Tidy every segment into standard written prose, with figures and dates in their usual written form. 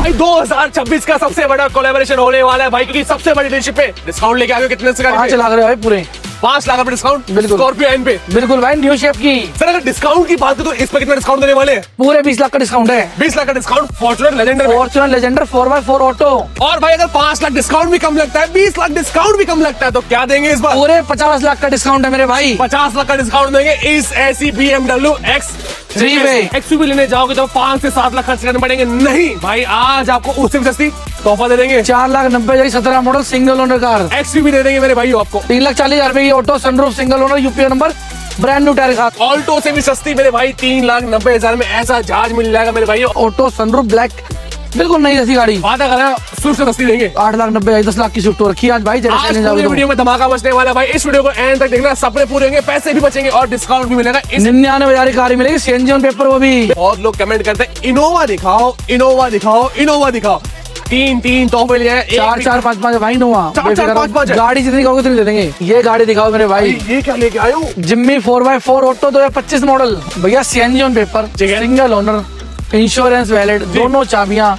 भाई 2026 का सबसे बड़ा कोलैबोरेशन होने वाला है भाई, क्योंकि सबसे बड़ी डीलरशिप पे डिस्काउंट लेके आ गए। कितने से 5 लाख रहे भाई पूरे 5 लाख रुपए डिस्काउंट बिल्कुल। स्कॉर्पियो एन पे बिल्कुल भाई, न्यू शेप की। सर अगर डिस्काउंट की बात करें तो इस पे कितना डिस्काउंट देने वाले हैं? पूरे 20 लाख का डिस्काउंट है। 20 लाख का डिस्काउंट फॉर्च्यूनर लेजेंडर में। Fortuner Legender 4x4 auto. और भाई अगर 5 लाख डिस्काउंट भी कम लगता है, 20 लाख डिस्काउंट भी कम लगता है, तो क्या देंगे इस बार? पूरे 50 लाख का डिस्काउंट है मेरे भाई। 50 लाख का डिस्काउंट देंगे इस ऐसी BMW X3 पे। XUV लेने जाओगे तो 5 से 7 लाख खर्च करने पड़ेंगे। नहीं भाई, आज आपको उससे भी सस्ती तोहफा दे देंगे। 4,90,000 17 model single owner car. XUV दे देंगे मेरे भाई आपको 3,40,000 रुपए की auto sunroof single owner UP number brand new tyre के साथ। ऑल्टो से भी सस्ती मेरे भाई 3,90,000 में ऐसा जहाज मिल जाएगा मेरे भाई। ऑटो सनरूफ ब्लैक बिल्कुल नई जैसी गाड़ी। वादा कर रहा है स्विफ्ट से सस्ती देंगे। 8,90,000 10 लाख की स्विफ्ट हो रखी है आज भाई। आज पूरी वीडियो में धमाका मचने वाला है भाई। इस वीडियो को एंड तक देखना, सपने पूरे होंगे, पैसे भी बचेंगे और डिस्काउंट भी मिलेगा। 99,000 की कार मिलेगी सीएनजी ऑन पेपर, वो भी। बहुत लोग कमेंट करते हैं इनोवा दिखाओ, इनोवा दिखाओ, इनोवा दिखाओ। 3 तोहफे ले जाए। 4 5 5 भाई नोवा 4 गाड़ी जितनी कहोगे उतनी दे देंगे। ये गाड़ी दिखाओ मेरे भाई। ये क्या लेके आए हो? जिम्मी 4x4 ऑटो 2025 मॉडल भैया, CNG on paper, single owner, insurance valid, दोनों चाबियां,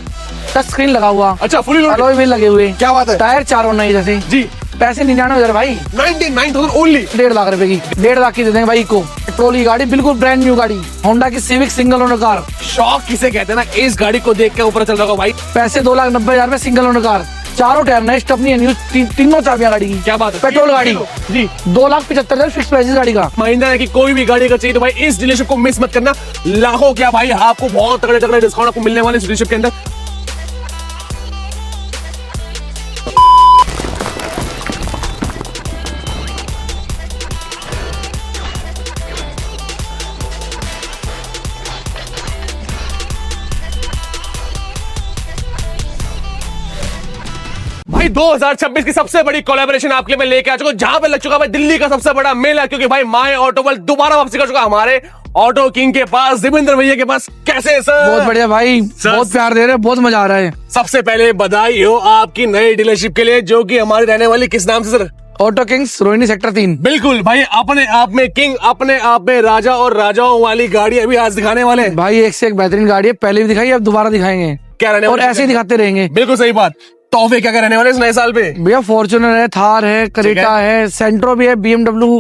टच स्क्रीन लगा हुआ। अच्छा, फुली लोडेड, अलॉय व्हील लगे हुए, क्या बात है। टायर 4 नए जैसे जी। पैसे 99,000 भाई। 99,000 ओनली। 1.5 लाख रुपए की, 1.5 लाख की दे देंगे भाई को। पेट्रोल की गाड़ी बिल्कुल ब्रांड न्यू गाड़ी, होंडा की सिविक सिंगल ओनर कार। शौक किसे कहते हैं ना, इस गाड़ी को देख के ऊपर चल रहा भाई। पैसे 2,90,000 में सिंगल ओनर कार, चारों टायर नए, स्टेपनी है न्यू, तीनों चाबियां गाड़ी की। क्या बात है। पेट्रोल गाड़ी जी। 2,75,000 फिक्स प्राइस गाड़ी का। महिंद्रा की कोई भी गाड़ी का चाहिए तो भाई इस डीलरशिप को मिस मत करना। लाखों क्या भाई, आपको बहुत तगड़े तगड़े डिस्काउंट आपको मिलने वाले इस डीलरशिप के अंदर। भाई 2026 की सबसे बड़ी कोलैबोरेशन आपके लिए मैं लेके आ चुका हूं, जहां पे लग चुका भाई दिल्ली का सबसे बड़ा मेला, क्योंकि भाई माय ऑटो वर्ल्ड दोबारा वापसी कर चुका हमारे ऑटो किंग के पास, देवेंद्र भैया के पास। कैसे है सर? बहुत बढ़िया भाई, बहुत प्यार दे रहे हैं, बहुत मजा आ रहा है। सबसे पहले बधाई हो आपकी नई डीलरशिप के लिए, जो कि हमारी रहने वाली किस नाम से sir? Auto Kings, Rohini sector 3। बिल्कुल भाई, अपने आप में किंग, अपने आप में राजा और राजाओं वाली गाड़ी अभी आज दिखाने वाले हैं भाई। एक से एक बेहतरीन गाड़ी है, पहले भी दिखाई, अब दोबारा दिखाएंगे। क्या रहने और ऐसे ही दिखाते रहेंगे। बिल्कुल सही बात। तोहफे क्या क्या रहने वाले इस नए साल पे? भैया फॉर्च्यूनर है, थार है, करेटा है, सेंट्रो भी है, BMW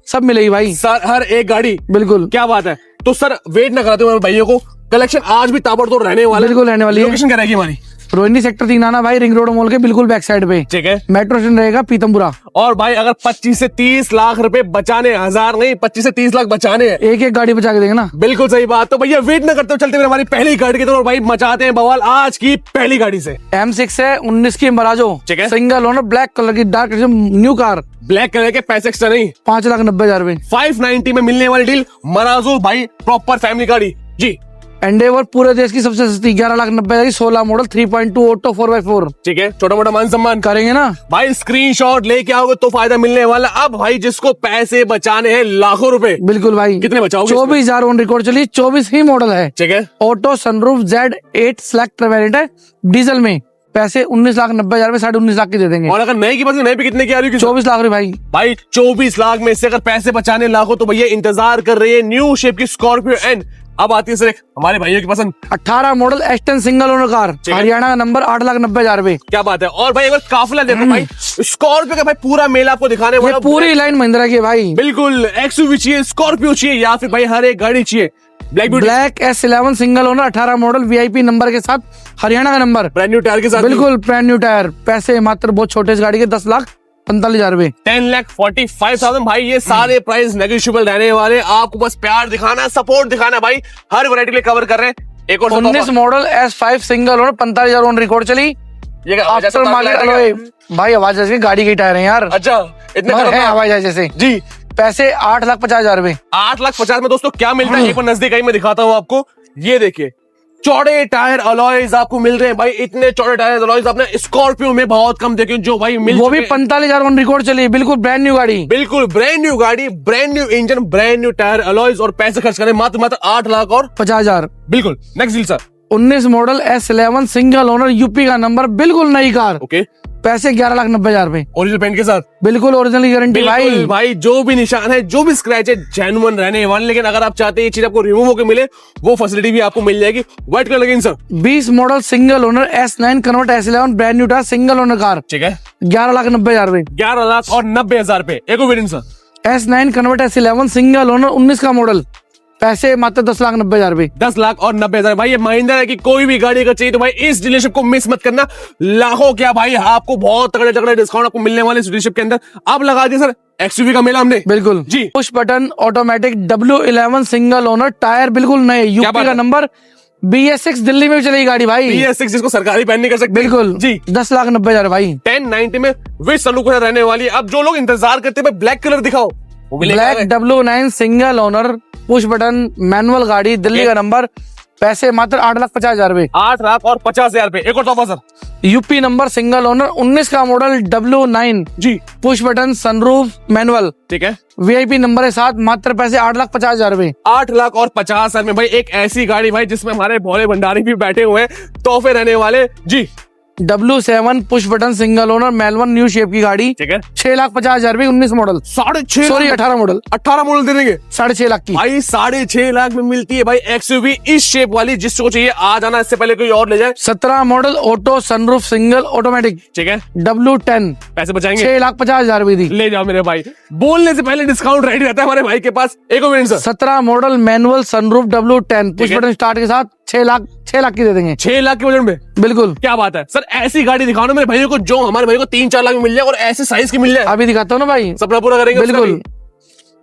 सब मिलेगी भाई। सर हर एक गाड़ी। बिल्कुल, क्या बात है। तो सर वेट ना कराते हुए भाइयों को, कलेक्शन आज भी ताबड़तोड़ रहने वाला है। बिल्कुल रहने वाली है। लोकेशन क्या रहेगी हमारी? रोहिणी सेक्टर 3 आना भाई, रिंग रोड मॉल के बिल्कुल बैक साइड पे। ठीक है। मेट्रो स्टेशन रहेगा पीतमपुरा। और भाई अगर 25 से 30 लाख रुपए बचाने, 1000 नहीं 25 से 30 लाख बचाने हैं, एक एक गाड़ी बचा के देंगे ना। बिल्कुल सही बात। तो भैया वेट ना करते हुए चलते हुए हमारी पहली गाड़ी की तरफ भाई, मचाते हैं बवाल आज की पहली गाड़ी से। M6 है 19 की मराजो, ठीक है। सिंगल ओनर, ब्लैक कलर की dark new car. Black colour के पैसे एक्स्ट्रा नहीं, 5,90,000 रुपए। 590 में मिलने वाली डील। मराजो भाई प्रॉपर फैमिली गाड़ी जी। एंडेवर पूरे देश की सबसे सस्ती 11,90,000 की 16 मॉडल 3.2 ऑटो 4x4। ठीक है, छोटा मोटा मान सम्मान करेंगे ना भाई। स्क्रीनशॉट लेके आओगे तो फायदा मिलने वाला। अब भाई जिसको पैसे बचाने हैं लाखों रुपए, बिल्कुल भाई। कितने बचाओगे? 24,000 ऑन रिकॉर्ड चली, 24 ही मॉडल है। ठीक है। Auto sunroof Z8 select variant है, डीजल में। पैसे 19,90,000 में 19.5 लाख की दे देंगे। और अगर नई की बात नई पे कितने की आ रही है? 24 लाख रुपए भाई। भाई 24 लाख में से अगर पैसे बचाने लाखों, तो भैया इंतजार कर रही है न्यू शेप की स्कॉर्पियो एन। अब आती है सर हमारे भाइयों की पसंद, 18 model S10 single owner car, Haryana का नंबर, 8,90,000 रुपए। क्या बात है। और भाई अगर काफिला देखो भाई, स्कॉर्पियो का भाई पूरा मेला आपको दिखाने वाला। पूरी लाइन महिंद्रा की है भाई। बिल्कुल, XUV चाहिए, स्कॉर्पियो चाहिए, या फिर भाई हर एक गाड़ी चाहिए। Black S11 single owner, 18 model, VIP number के साथ, हरियाणा का नंबर, ब्रांड न्यू टायर के साथ। बिल्कुल ब्रांड न्यू टायर। पैसे मात्र बहुत छोटे इस गाड़ी के 10,45,000 रुपए। 10,45,000 भाई। ये सारे प्राइस नेगोशिएबल रहने वाले। आपको बस प्यार दिखाना, सपोर्ट दिखाना भाई। हर वैरायटी के कवर कर रहे हैं। एक और 19 model S5 single owner, 45,000 on record चली। ये आफ्टर मार्केट अलॉय भाई, आवाज जैसे गाड़ी के टायर है यार। अच्छा, इतने है आवाज जैसे जी। पैसे 8,50,000 रुपए। 8,50,000 में दोस्तों क्या मिलता है, एक बार नजदीक आई मैं दिखाता हूँ आपको। ये देखिए, चौड़े टायर अलॉयज आपको मिल रहे हैं भाई। इतने चौड़े टायर अलॉयज आपने स्कॉर्पियो में बहुत कम देखे जो भाई मिल, वो भी 45,000 ऑन रिकॉर्ड चली। बिल्कुल ब्रांड न्यू गाड़ी, बिल्कुल ब्रांड न्यू गाड़ी, brand new engine, brand new tyre alloys, और पैसे खर्च करें मात्र 8 लाख और 50,000। बिल्कुल next deal sir. 19 model S11 single owner, UP का नंबर, बिल्कुल नई कार। ओके। पैसे 11,90,000 रुपए, ओरिजिनल पेंट के साथ, बिल्कुल ओरिजिनल की गारंटी बिल्कुल भाई जो भी निशान है, जो भी स्क्रैच है, जेन्युइन रहने वाले। लेकिन अगर आप चाहते हैं ये चीज आपको रिमूव होकर मिले, वो फैसिलिटी भी आपको मिल जाएगी। व्हाइट कलर लगे sir, 20 model single owner S9 convert S11 brand new tyre single owner car, ठीक है, 11,90,000 रुपए। 11,90,000 रुपए। एक और variant sir, S9 convert S11 single owner 19 का मॉडल, पैसे मात्र 10,90,000 रुपए। 10,90,000। भाई ये महिंद्रा है कि कोई भी गाड़ी अगर चाहिए तो भाई इस डीलरशिप को मिस मत करना। लाखों क्या भाई, आपको बहुत तगड़े तगड़े डिस्काउंट आपको मिलने वाले इस डीलरशिप के अंदर। अब लगा दिया सर XUV का मेला हमने, बिल्कुल जी। Push button automatic W11 single owner, tyre बिल्कुल नए, यूपी बात का है? नंबर, BS6 दिल्ली में भी चलेगी गाड़ी भाई, BS6 जिसको सरकारी बैन नहीं कर सकते, बिल्कुल जी। 10,90,000 भाई। 1090 में विद सनरूफ के साथ रहने वाली है। अब जो लोग इंतजार करते हैं ब्लैक कलर दिखाओ, वो मिलेगा। Black W9 single owner push button manual गाड़ी, दिल्ली का नंबर, पैसे मात्र 8,50,000 रुपए। 8,50,000 रुपए। एक और तोहफा sir, UP number single owner 19 का मॉडल W9 जी, पुश बटन सनरूफ मैनुअल, ठीक है, VIP नंबर के साथ, मात्र पैसे 8,50,000 रुपए। 8,50,000 में भाई एक ऐसी गाड़ी भाई जिसमें हमारे भोले भंडारी भी बैठे हुए हैं, तोहफे रहने वाले, जी। W7 push button single owner मेलवन न्यू शेप की गाड़ी, ठीक है, 6,50,000 रुपए, 19 मॉडल, 6.5 सॉरी 18 मॉडल, 18 मॉडल दे देंगे 6.5 लाख की। भाई। 6.5 लाख में मिलती है भाई XUV इस शेप वाली। जिसको चाहिए आ जाना, इससे पहले कोई और ले जाए। 17 model auto sunroof single automatic, ठीक है, W10, पैसे बचाएंगे, 6,50,000 रुपए दी। ले जाओ मेरे भाई। बोलने से पहले डिस्काउंट रेडी रहता है हमारे भाई के पास। एक और minute sir, 17 model manual sunroof W10 push ठीक है। बटन स्टार्ट के साथ 6 लाख की दे देंगे, 6 लाख के बजट में। बिल्कुल। क्या बात है सर, ऐसी गाड़ी दिखाओ ना मेरे भाइयों को जो हमारे भाई को 3-4 लाख में मिल जाए और ऐसे साइज की मिल जाए। अभी दिखाता हूँ ना भाई, सपना पूरा करेंगे उसका बिल्कुल। भी।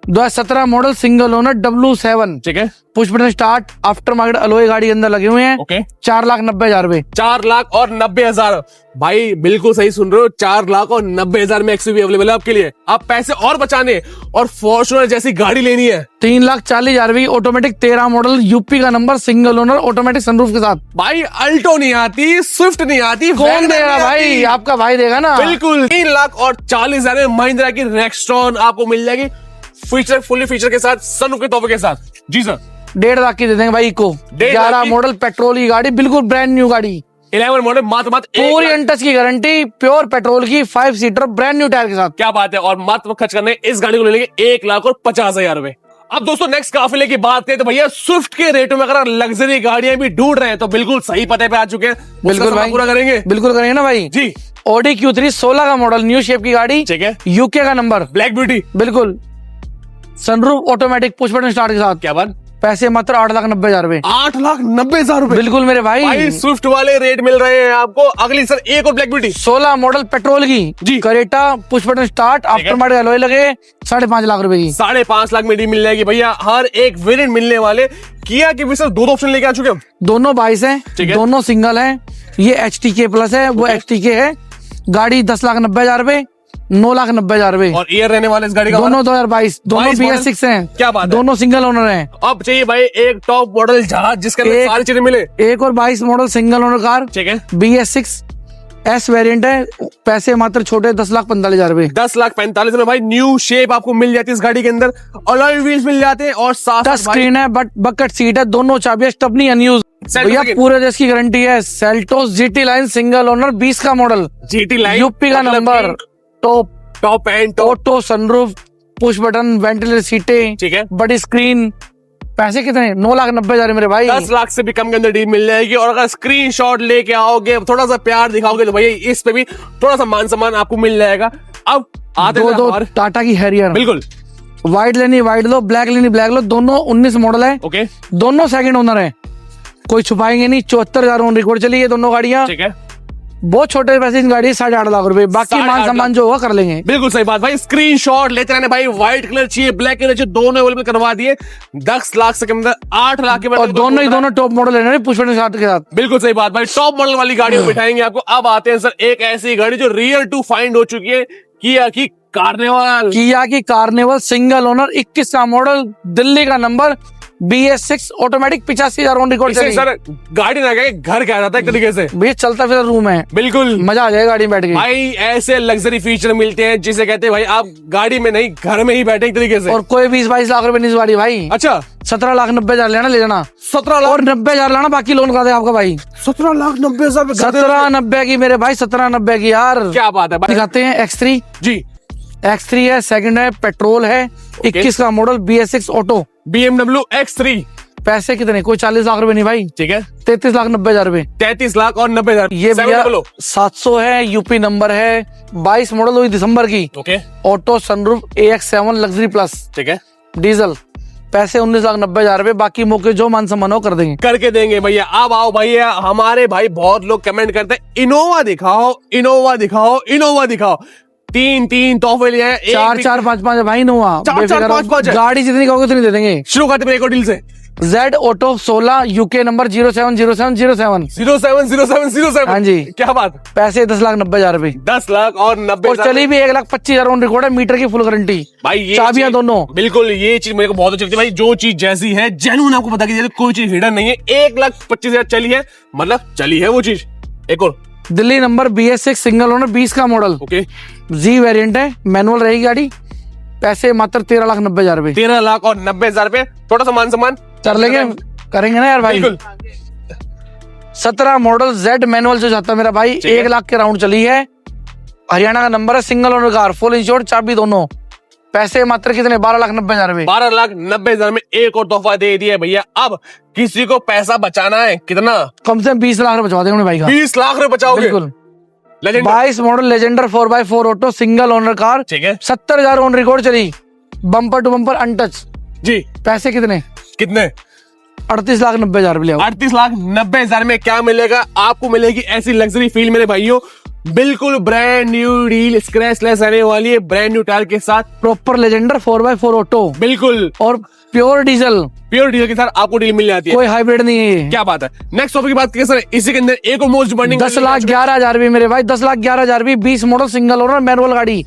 2017 मॉडल सिंगल ओनर W7 ठीक है, push button start, after market alloy गाड़ी के अंदर लगे हुए हैं, ओके। 4,90,000 रुपए। 4,90,000 भाई, बिल्कुल सही सुन रहे हो। 4,90,000 में XUV अवेलेबल है आपके लिए। आप पैसे और बचाने और फॉर्च्यूनर जैसी गाड़ी लेनी है, 3,40,000 रुपए ऑटोमेटिक, 13 मॉडल यूपी का number single owner automatic sunroof के साथ। भाई अल्टो नहीं आती, स्विफ्ट नहीं आती, कौन वैगनर देगा नहीं भाई? आती। आपका भाई देगा ना, बिल्कुल। 3,40,000 में महिंद्रा की नेक्स्ट्रॉन आपको मिल जाएगी, फीचर फुली फीचर के साथ, सनरूफ के तोहफे के साथ, जी सर। 1.5 लाख की दे देंगे भाई को। 1.5 लाख 11 की? मॉडल पेट्रोल की गाड़ी, बिल्कुल ब्रांड न्यू गाड़ी, 11 मॉडल मात्र पूरी अनटच की गारंटी, प्योर पेट्रोल की, 5 सीटर ब्रांड न्यू टायर के साथ। क्या बात है। और मात्र खर्च करने इस गाड़ी को ले लेंगे 1,50,000 रुपए। अब दोस्तों नेक्स्ट काफिले की बात करें तो भैया स्विफ्ट के रेटों में अगर लग्जरी गाड़ियां भी ढूंढ रहे हैं तो बिल्कुल सही पते पे आ चुके हैं। बिल्कुल भाई, पूरा करेंगे, बिल्कुल करेंगे ना भाई जी। Audi Q3 16 का मॉडल न्यू शेप की गाड़ी, ठीक है, यूके का नंबर, ब्लैक ब्यूटी, बिल्कुल sunroof automatic push button start के साथ, क्या बात। पैसे मात्र 8,90,000 रुपए। 8,90,000 रुपए, बिल्कुल मेरे भाई भाई, स्विफ्ट वाले रेट मिल रहे हैं आपको। अगली सर एक और ब्लैक ब्यूटी, 16 मॉडल पेट्रोल की जी। Creta push button start, after market alloy लगे, 5.5 लाख रुपए की। 5.5 लाख में डी मिल जाएगी भैया। हर एक वेरिएंट मिलने वाले। किया कि भी सर 2 ऑप्शन लेके आ चुके हम। दोनों 22 हैं, ठीक है। दोनों सिंगल हैं। ये HTK प्लस है, वो HTK है। गाड़ी 10,90,000 रुपए, 9,90,000 रुपए। और ईयर रहने वाले इस गाड़ी का दोनों 2022, दोनों 22 मॉडल? BS6 हैं। क्या बात है। दोनों सिंगल ओनर हैं। अब चाहिए भाई एक टॉप मॉडल जहाज जिसके अंदर एक- सारी चीजें मिले, एक और 22 मॉडल सिंगल ओनर कार, ठीक है। BS6 S वेरिएंट है, पैसे मात्र छोटे 10,45,000 रुपए। 10,45,000 में भाई न्यू शेप आपको मिल जाती है इस गाड़ी के अंदर। अलॉय व्हील्स मिल जाते हैं और साथ टच स्क्रीन है, बट बकेट सीट है, दोनों चाबियां स्टपनी अनयूज। भैया पूरे देश की गारंटी है। Seltos GT line single owner 20 का मॉडल, GT लाइन, यूपी का number, top top and top, auto sunroof push button ventilator सीटें, ठीक है। बड़ी स्क्रीन। पैसे कितने? 9,90,000 मेरे भाई। 10 लाख से भी कम के अंदर डील मिल जाएगी। और अगर स्क्रीनशॉट लेके आओगे, थोड़ा सा प्यार दिखाओगे तो भैया इस पे भी थोड़ा सा मान सम्मान आपको मिल जाएगा। अब आते हैं दो हमारे- टाटा की हैरियर, बिल्कुल, व्हाइट लेनी व्हाइट लो, ब्लैक लेनी ब्लैक लो, दोनों 19 मॉडल है, ओके, दोनों सेकंड ओनर है, कोई छुपाएंगे नहीं। 74,000 ऑन रिकॉर्ड चली है दोनों गाड़ियां। ठीक है। बहुत छोटे पैसे की गाड़ी है, 8.5 लाख रुपए, बाकी 8.5 मान सम्मान जो होगा कर लेंगे। बिल्कुल सही बात भाई। स्क्रीनशॉट लेते रहने भाई। व्हाइट कलर चाहिए, ब्लैक कलर चाहिए, दोनों अवेलेबल करवा दिए। 10 लाख से कम अंदर 8 लाख के और दोनों ही दोनों टॉप मॉडल है, पुश बटन स्टार्ट के साथ। बिल्कुल सही बात भाई। टॉप मॉडल वाली गाड़ी में बिठाएंगे आपको। अब आते हैं सर एक ऐसी गाड़ी जो रियल टू फाइंड हो चुकी है, किया की कार्निवल। किया की कार्निवल सिंगल ओनर 21 का मॉडल, दिल्ली का number, BS6 automatic 85,000 on record इससे चली। सर गाड़ी ना गए घर क्या जाता है एक तरीके से। भैया चलता फिर रूम है, बिल्कुल मजा आ जाएगा गाड़ी में बैठ के। भाई ऐसे लग्जरी फीचर मिलते हैं जिसे कहते हैं भाई आप गाड़ी में नहीं घर में ही बैठे एक तरीके से। और कोई 20-22 लाख रुपए नहीं इस गाड़ी भाई। अच्छा 17,90,000 लेना, ले जाना। 17 लाख और 90,000 लाना, बाकी लोन करा दे आपका भाई। 17,90,000 17,90 की मेरे भाई, 17,90 की यार। क्या बात है भाई। दिखाते हैं X3। जी X3 है, सेकंड है, पेट्रोल है, 21 का model, BS6 auto. BMW X3 पैसे कितने, कोई 40 लाख रुपए नहीं भाई, ठीक है 33,90,000 रुपए। 33 लाख और 90,000। ये भैया 700 है, यूपी नंबर है, 22 मॉडल हुई दिसंबर की, okay auto sunroof AX7 luxury plus, ठीक है डीजल। पैसे 19,90,000 रुपए, बाकी मौके जो मान सम्मान हो कर देंगे। करके देंगे भैया। अब आओ भैया, हमारे भाई बहुत लोग कमेंट करते हैं इनोवा दिखाओ, इनोवा दिखाओ, इनोवा दिखाओ। 3 तोहफे लिए हैं, 4-4, 5-5 भाई नोवा। 4-4, 5-5 है। गाड़ी जितनी कहोगे उतनी दे देंगे। शुरू करते हैं एक और डील से। Z auto 16, UK number 070707। 070707। हाँ जी। क्या बात। पैसे 10,90,000 रुपए। 10 लाख और 90 और चली भी 1,25,000 ऑन रिकॉर्ड है, मीटर की फुल गारंटी भाई। ये चाबियां दोनों। बिल्कुल ये चीज मेरे को बहुत अच्छी लगती है भाई। जो चीज जैसी है जेन्युइन आपको पता की कोई चीज हिडन नहीं है। 1,25,000 चली है, मतलब चली है वो चीज। एक और Delhi number BS6 single owner 20 का मॉडल, ओके जी वेरिएंट है, मैनुअल रहेगी गाड़ी। पैसे मात्र 13,90,000 रुपए। 13 लाख और 90,000 रुपए। छोटा सा मान सम्मान कर लेंगे, करेंगे ना यार भाई। बिल्कुल 17 मॉडल Z मैनुअल जो चाहता है मेरा भाई, 1 लाख के राउंड चली है, हरियाणा का नंबर है, single owner car, full insured, चाबी दोनों। पैसे मात्र कितने, 12,90,000 रुपए। 12,90,000 में एक और तोहफा दे दिया भैया। अब किसी को पैसा बचाना है कितना, कम से कम 20 लाख रुपए बचवा देंगे भाई का। 20 लाख रुपए बचाओगे। बिल्कुल। Legender 22 model Legender 4x4 auto single owner car, ठीक है 70,000 ऑन रिकॉर्ड चली, बम्पर टू बम्पर अनटच। जी। पैसे कितने, कितने, 38,90,000 रुपए। 38,90,000 में क्या मिलेगा आपको, मिलेगी ऐसी लग्जरी फील मेरे भाइयों। बिल्कुल ब्रांड न्यू डील, स्क्रैचलेस रहने वाली है, ब्रांड न्यू टायर के साथ, प्रॉपर लेजेंडर 4x4 ऑटो, बिल्कुल और प्योर डीजल, प्योर डीजल के साथ आपको डील मिल जाती है। कोई हाइब्रिड नहीं है ये। क्या बात है। नेक्स्ट टॉपिक की बात करें सर, इसी के अंदर एक और मोस्ट डिमांडिंग 10,11,000 रुपए मेरे भाई, 10,11,000 रुपए, 20 मॉडल सिंगल ओनर मैनुअल गाड़ी,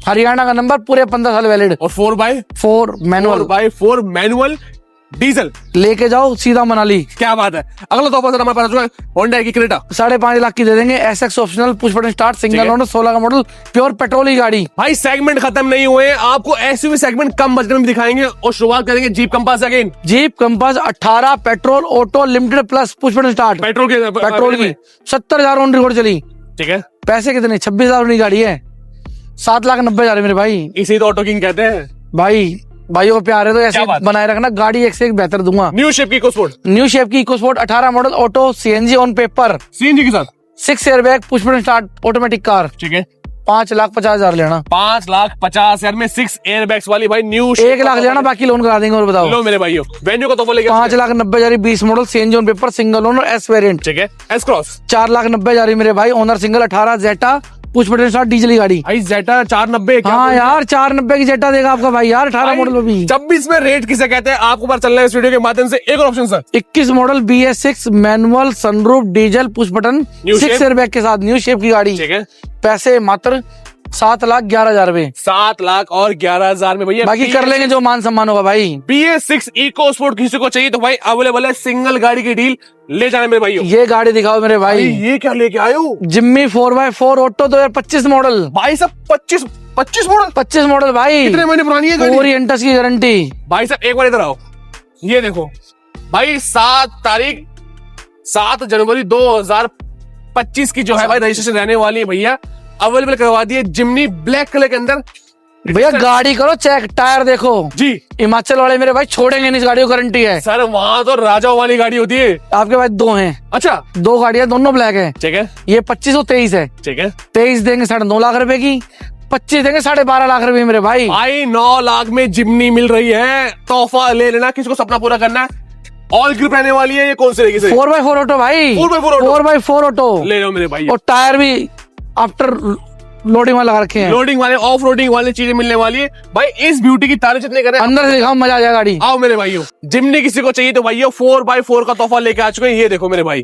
हरियाणा का नंबर, पूरे 15 साल वैलिड, और 4x4 manual, 4x4 manual diesel. लेके जाओ सीधा मनाली। क्या बात है। अगला तोहफा सर हमारे पास होंडा की क्रेटा, 5.5 लाख की दे देंगे, SX optional, push button start, single owner, 16 का मॉडल, प्योर पेट्रोल की गाड़ी। भाई सेगमेंट खत्म नहीं हुए हैं, आपको एसयूवी सेगमेंट कम बजट में भी दिखाएंगे और शुरुआत करेंगे jeep compass again. Jeep compass 18 petrol auto limited plus, push button start, petrol की 70,000 ऑन रिकॉर्ड चली। ठीक है पैसे कितने, 26,000 की गाड़ी है, 7,90,000 मेरे भाई। इसी तो ऑटो किंग कहते हैं भाई भाइयों को प्यार है तो ऐसे क्या बात। बनाए रखना, गाड़ी एक से एक बेहतर दूंगा। न्यू शेप की इकोस्पोर्ट, न्यू शेप की EcoSport 18 model auto, CNG on paper, CNG के साथ, 6 airbag, push button start, automatic car. ठीक है 5,50,000 लेना, 5,50,000 में 6 एयरबैग्स वाली भाई न्यू 1 लाख लेना, बाकी लोन करा देंगे। और बताओ, लो मेरे भाइयों वेन्यू का तोहफा लेके 5,90,000 20 model, CNG on paper, single owner, S variant, ठीक है एस क्रॉस 4,90,000 मेरे भाई, ओनर सिंगल, 18 जेटा, पुश बटन स्टार्ट, डीजल की गाड़ी। भाई जेटा 490। हाँ यार 490 की जेटा देगा आपका भाई यार, 18 मॉडल में भी। 26 में रेट किसे कहते हैं आपको पता चल रहा है इस वीडियो के माध्यम से। एक और option sir, 21 model BS6 manual sunroof diesel, push button, New 6 shape? Airbag के साथ, न्यू शेप की गाड़ी। ठीक है पैसे मात्र 7,11,000 रुपए, 7 लाख और 11,000 में भैया। बाकी कर लेंगे जो मान सम्मान होगा भाई। BS6 इको स्पोर्ट किसी को चाहिए तो भाई अवेलेबल है, सिंगल गाड़ी की डील ले जाने मेरे भाइयों। ये गाड़ी दिखाओ मेरे भाई, ये क्या लेके आए हो जिम्मी 4x4 ऑटो 2025 मॉडल, भाई साहब? 25 मॉडल, 25 मॉडल भाई, कितने महीने पुरानी है गाड़ी? पूरी एंटस की गारंटी। भाई साहब एक बार इधर आओ, ये देखो भाई 7 जनवरी 2025 की जो है भाई रजिस्ट्रेशन रहने वाली है भैया। अवेलेबल करवा दिए जिम्नी ब्लैक कलर के अंदर। भैया गाड़ी करो चेक, टायर देखो जी हिमाचल वाले मेरे भाई छोड़ेंगे नहीं, इस गाड़ी को गारंटी है। सर वहां तो राजाओं वाली गाड़ी होती है। आपके पास 2 हैं, अच्छा 2 गाड़ियां, दोनों ब्लैक है। ठीक है ये 25 और 23 है। ठीक है 23 देंगे 9.5 लाख रुपए की, 25 देंगे 12.5 लाख रुपए मेरे भाई। भाई 9 लाख में जिम्नी मिल रही है, तोहफा ले लेना, किसको सपना पूरा करना है। ऑल ग्रिप रहने वाली है, ये कौन सी रहेगी? 4x4 ऑटो भाई, 4x4 ऑटो ले लो मेरे भाई। और टायर भी आफ्टर लोडिंग वाले लगा रखे हैं, लोडिंग वाले ऑफ रोडिंग वाली चीजें मिलने वाली है भाई। इस ब्यूटी की तारीफ जितने करें अंदर से दिखाओ, मजा आ जाएगा गाड़ी। आओ मेरे भाइयों, जिम्नी किसी को चाहिए तो भाइयों 4x4 का तोहफा लेके आ चुके हैं। ये देखो मेरे भाई,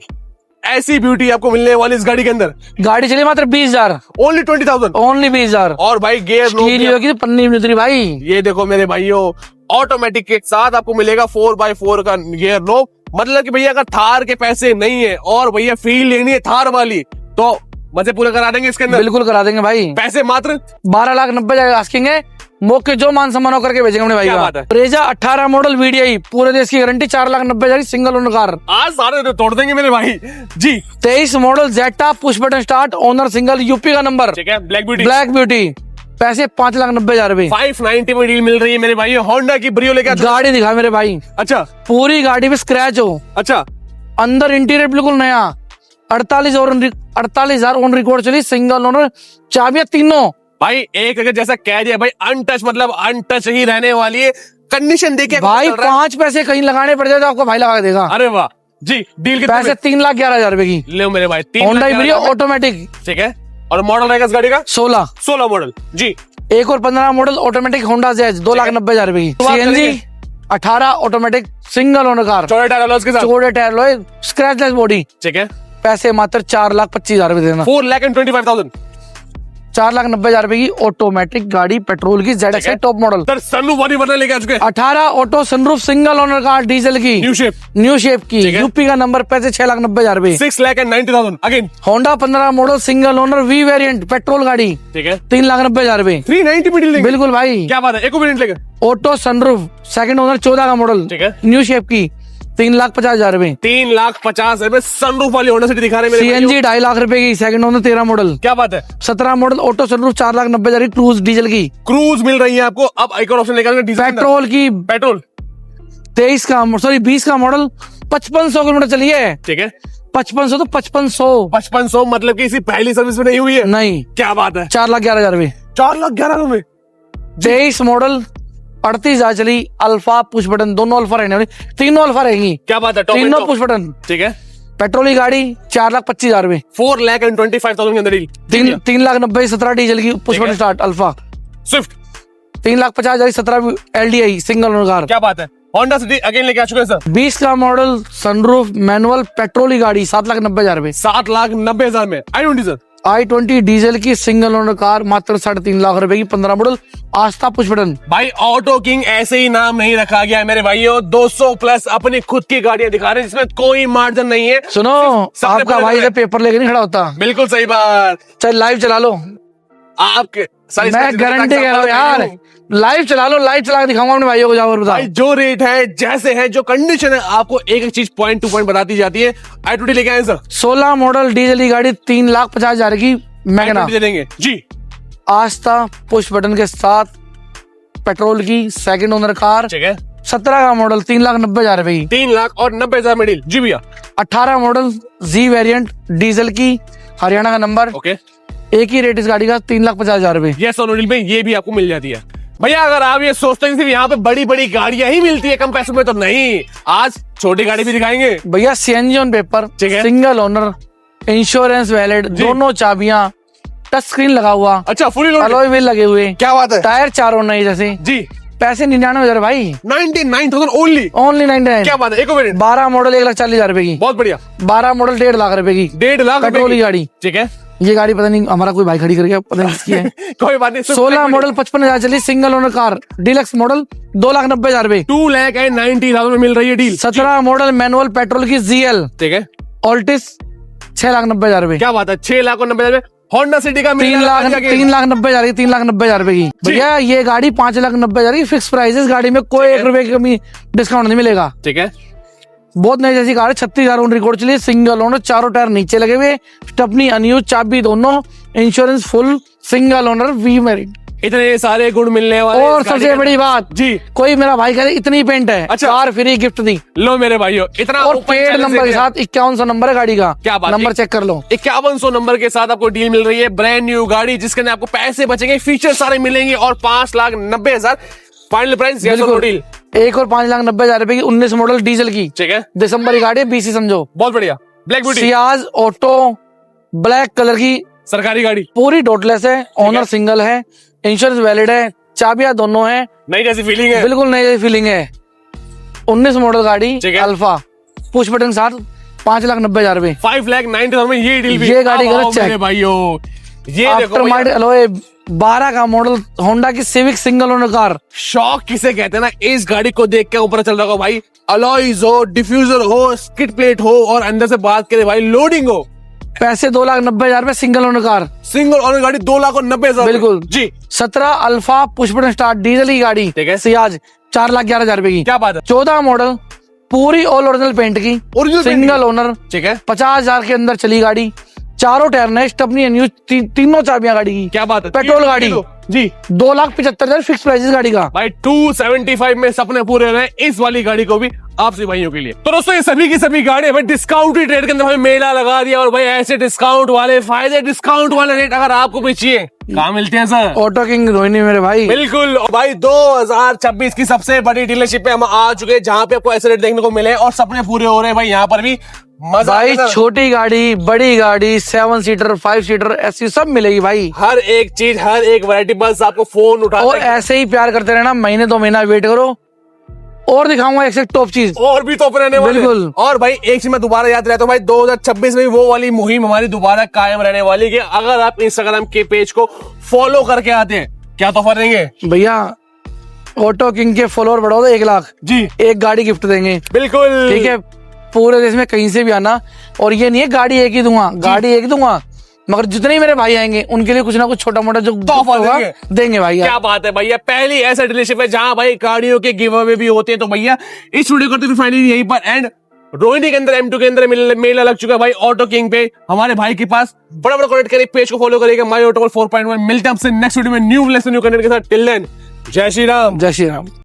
ऐसी ब्यूटी आपको मिलने वाली इस गाड़ी के अंदर। गाड़ी चली मात्र 20,000, ओनली 20,000, ओनली 20,000। और भाई गेयर की पन्नी नहीं उतरी भाई। ये देखो मेरे भाइयों, ऑटोमेटिक के साथ आपको मिलेगा 4x4 का गियर नॉब। मतलब कि भैया अगर थार के पैसे नहीं है और भैया फील लेनी है थार वाली तो मजे पूरे करा देंगे इसके अंदर। बिल्कुल करा देंगे भाई। पैसे मात्र 12,90,000 आस्किंग है, मौके जो मान सम्मान करके भेजेंगे अपने भाई क्या का। बात है। ब्रेजा 18 मॉडल VDI पूरे देश की गारंटी, 4,90,000 सिंगल ओनर कार। आज सारे तोड़ देंगे मेरे भाई जी। 23 model Zeta push button start, owner single, UP का नंबर, ठीक है, ब्लैक ब्यूटी। ब्लैक ब्यूटी, पैसे 5,90,000 रुपए। 590 में डील मिल रही है मेरे भाई। होंडा की ब्रियो लेके गाड़ी दिखा मेरे भाई, अच्छा पूरी गाड़ी में स्क्रैच हो, अच्छा अंदर इंटीरियर बिल्कुल नया, 48,000 ऑन रिकॉर्ड चली, सिंगल ओनर, चाबियां तीनों। भाई एक अगर जैसा कह दिया भाई अनटच मतलब अनटच ही रहने वाली है। कंडीशन देखिए भाई 5 पैसे कहीं लगाने पड़ जाए तो आपको भाई लगा देगा। अरे वाह जी। डील कितने पैसे 3,11,000 रुपए की। ले मेरे भाई। होंडा ब्रियो ऑटोमेटिक, ठीक है। और मॉडल रहेगा इस गाड़ी का 16 मॉडल जी। एक और 15 मॉडल ऑटोमेटिक होंडा जेज, 2,90,000 रुपए की। CNG 18 automatic single owner car, चौड़े टायर अलॉयज के साथ, चौड़े टायर लोए, स्क्रैचलेस बॉडी, ठीक है। पैसे मात्र 4,25,000 रुपए देना। 4,25,000 4,90,000 रुपए की ऑटोमेटिक गाड़ी, पेट्रोल की, ZX top model. Sir sunroof वाली बना लेके आ चुके हैं। 18 auto sunroof single owner car, diesel की, न्यू शेप की, ठीक है। यूपी का नंबर, पैसे 6,90,000 रुपए। 6,90,000 again. Honda 15 model single owner V variant petrol गाड़ी, ठीक है। 3,90,000 रुपए। 390 में डील देंगे। बिल्कुल भाई, क्या बात है। एक मिनट लेकर ऑटो सनरूफ सेकंड ओनर 14 का मॉडल, ठीक है। न्यू शेप की, 3,50,000 रुपए। 3,50,000 रुपए सनरूफ वाली होंडा सिटी दिखा रहे हैं मेरे CNG 2.5 लाख रुपए की, सेकंड ओनर 13 मॉडल, क्या बात है। 17 मॉडल ऑटो सनरूफ 4,90,000 की, क्रूज डीजल की, क्रूज मिल रही है आपको। अब एक और ऑप्शन लेकर डीजल पेट्रोल की, पेट्रोल 20 का मॉडल, 5,500 किलोमीटर चली है। ठीक है। 5,500 तो 5,500 5,500 मतलब कि इसी पहली सर्विस में नहीं हुई है। नहीं, क्या बात है। 4,11,000 रुपए। 4,11,000 में 23 मॉडल 38,000 चली, अल्फा पुश बटन, दोनों अल्फा रहने वाली, तीनों अल्फा रहेंगी, क्या बात है। टॉप एंड तीनों टॉप। पुश बटन, ठीक है। पेट्रोल की गाड़ी, 4,25,000 रुपए। 4,25,000 के अंदर डील। 3,90,000 17 डीजल की पुश ठीक है। Button start alpha, Swift 3,50,000 17 LDI single owner car. क्या बात है। होंडा सिटी अगेन लेके आ चुके हैं सर। 20 का मॉडल सनरूफ मैनुअल पेट्रोल की गाड़ी, 7,90,000 रुपए। 7,90,000 में i20 सर। i20 डीजल की सिंगल ओनर कार, मात्र 3.5 लाख रुपए की, 15 मॉडल, आस्था पुश बटन। भाई ऑटो किंग ऐसे ही नाम नहीं रखा गया है मेरे भाइयों। 200 प्लस अपनी खुद की गाड़ियां दिखा रहे हैं जिसमें कोई मार्जिन नहीं है। सुनो, सबसे आपका पहले भाई तो से पेपर लेके नहीं खड़ा होता। बिल्कुल सही बात। चल लाइव चला लो, आपके सारी मैं गारंटी कह रहा हूँ यार, लाइव चला लो, लाइव चला के दिखाऊंगा अपने भाइयों को, जाओ और भाई बताओ। जो रेट है जैसे है जो कंडीशन है आपको एक एक चीज पॉइंट टू पॉइंट बताती जाती है। i20 लेके आए सर। 16 मॉडल डीजल की गाड़ी, 3,50,000 की, मैगना, दे देंगे जी। आस्था पुश बटन के साथ, पेट्रोल की, सेकंड ओनर कार, ठीक है। 17 का मॉडल, 3,90,000 रुपए की। 3,90,000 में डील जी भैया। 18 मॉडल Z वेरिएंट डीजल की, हरियाणा का नंबर, ओके। एक ही रेट इस गाड़ी का, 3,50,000 रुपए। ये सोनो डील में ये भी आपको मिल जाती है। भैया अगर आप ये सोचते हैं कि सिर्फ यहाँ पे बड़ी बड़ी गाड़ियां ही मिलती है कम पैसों में, तो नहीं, आज छोटी गाड़ी भी दिखाएंगे भैया CNG ऑन पेपर, ठीक है। सिंगल ओनर, इंश्योरेंस वैलिड, दोनों चाबियां, टच स्क्रीन लगा हुआ, अच्छा फुली अलॉय व्हील लगे हुए, क्या बात है। टायर चारों नए जैसे, जी पैसे 99,000 भाई, 99,000 ओनली। ओनली 99। क्या बात है। एक मिनट। 12 मॉडल 1,40,000 रुपए की, बहुत बढ़िया। 12 मॉडल 1.5 लाख रुपए की, 1.5 लाख पेट्रोल की गाड़ी। ठीक है। ये गाड़ी पता नहीं हमारा कोई भाई खड़ी करके, पता नहीं किसकी है। कोई बात नहीं। 16 मॉडल 55,000 चली, single owner car, deluxe model, 2,90,000 रुपए। 2,90,000 में मिल रही है डील। 17 मॉडल मैनुअल पेट्रोल की ZL ठीक है। ऑल्टिस, 6,90,000 रुपए। क्या बात है। 6,90,000 में होंडा सिटी का 3,90,000 की, 3,90,000 रुपए की। भैया ये गाड़ी 5,90,000 की फिक्स प्राइस है। इस गाड़ी में कोई 1 रुपए की कमी डिस्काउंट नहीं मिलेगा। ठीक है। बहुत नई जैसी कार है, 36,000 ऑन रिकॉर्ड चली, सिंगल ओनर, चारों टायर नीचे लगे हुए, स्टपनी अनयूज, चाबी दोनों, insurance full, single owner, V variant. इतने सारे गुण मिलने वाले और इस गाड़ी सबसे के बड़ी बात जी, कोई मेरा भाई कहते इतनी पेंट है, अच्छा। कार फ्री गिफ्ट दी, लो मेरे भाइयों इतना और open पेड challenge नंबर दे के दिया। साथ 5100 नंबर है गाड़ी का। क्या बात। नंबर चेक कर लो। 5100 नंबर के साथ आपको डील मिल रही है। ब्रांड न्यू गाड़ी जिसके अंदर आपको पैसे बचेंगे, फीचर सारे मिलेंगे और 5,90,000 फाइनल प्राइस। डील एक और 5,90,000 रुपए की 19 मॉडल डीजल की, ठीक है। दिसंबर की गाड़ी है, BC समझो, बहुत बढ़िया। Black beauty Ciaz auto black colour की, सरकारी गाड़ी, पूरी डॉटलेस है, ओनर सिंगल है, इंश्योरेंस वैलिड है, चाबियां दोनों है, नई जैसी फीलिंग है। बिल्कुल नई फीलिंग है। 19 मॉडल गाड़ी, ठीक है। अल्फा पुश बटन के साथ, 5,90,000 रुपए। 5,90,000 में ये डील भी। ये गाड़ी आओ गलत चेक। मेरे भाइयों ये देखो आफ्टर मार्केट अलॉय 12 का मॉडल होंडा की सिविक सिंगल ओनर कार। शौक किसे कहते हैं ना, इस गाड़ी को देख के ऊपर चल रहा होगा भाई, अलॉयज हो, डिफ्यूजर हो, स्किड प्लेट हो, और अंदर से बात करें भाई लोडिंग हो। पैसे 2,90,000 रुपए single owner car. Single owner गाड़ी 2,90,000 बिल्कुल जी। 17 alpha push button start diesel की गाड़ी, ठीक है। सियाज 4,11,000 रुपए की। क्या बात है। 14 मॉडल, पूरी ऑल ओरिजिनल पेंट की, ओरिजिनल सिंगल ओनर, ठीक है। 50,000 के अंदर चली गाड़ी, चारों टायर नए, स्टेपनी न्यू, तीनों चाबियां गाड़ी की। क्या बात है। पेट्रोल गाड़ी जी। 2,75,000 फिक्स प्राइस गाड़ी का। भाई 275 में सपने पूरे हो रहे हैं इस वाली गाड़ी को भी आपसे भाइयों के लिए। तो दोस्तों ये सभी की सभी गाड़ी भाई डिस्काउंटेड रेट के अंदर भाई मेला लगा दिया, और भाई ऐसे डिस्काउंट वाले फायदे, डिस्काउंट वाले रेट अगर आपको भी चाहिए, कहाँ मिलते हैं सर? ऑटो किंग रोहिणी मेरे भाई। बिल्कुल। और भाई 2026 की सबसे बड़ी डीलरशिप पे हम आ चुके हैं, जहाँ पे आपको ऐसे रेट देखने को मिले और सपने पूरे हो रहे हैं भाई। यहाँ पर भी मजा भाई छोटी गाड़ी, बड़ी गाड़ी, 7 सीटर, 5 सीटर, ऐसी सब मिलेगी भाई। हर एक चीज, हर एक वैरायटी, बस आपको फोन उठा और ऐसे ही प्यार करते रहना, महीने 2 महीना वेट करो और दिखाऊंगा एक से टॉप चीज, और भी तो रहने वाले। बिल्कुल। और भाई एक चीज मैं दोबारा याद रहता हूँ भाई, 2026 में वो वाली मुहिम हमारी दोबारा कायम रहने वाली कि अगर आप इंस्टाग्राम के पेज को फॉलो करके आते हैं, क्या तोहफा देंगे भैया? ऑटो किंग के फॉलोअर बढ़ाओ तो 1 लाख जी, एक गाड़ी गिफ्ट देंगे। बिल्कुल ठीक है, पूरे देश में कहीं से भी आना, और ये नहीं है गाड़ी एक ही दूंगा, गाड़ी एक दूंगा, मगर जितने ही मेरे भाई आएंगे उनके लिए कुछ ना कुछ छोटा मोटा जो तोहफा देंगे भाई। क्या बात है भैया, पहली ऐसा डीलरशिप है जहां भाई गाड़ियों के गिव अवे भी होते हैं। तो भैया इस वीडियो करते हुए फाइनली यहीं पर एंड, रोहिणी के अंदर M2 के अंदर मेला लग चुका है भाई ऑटो किंग पे हमारे भाई के पास। बड़ा कनेक्ट करिए, पेज को फॉलो करिएगा माई ऑटो 4.1। मिलते हैं आपसे नेक्स्ट वीडियो में न्यू कंटेंट के साथ। टिल देन जय श्री राम। जय श्री राम।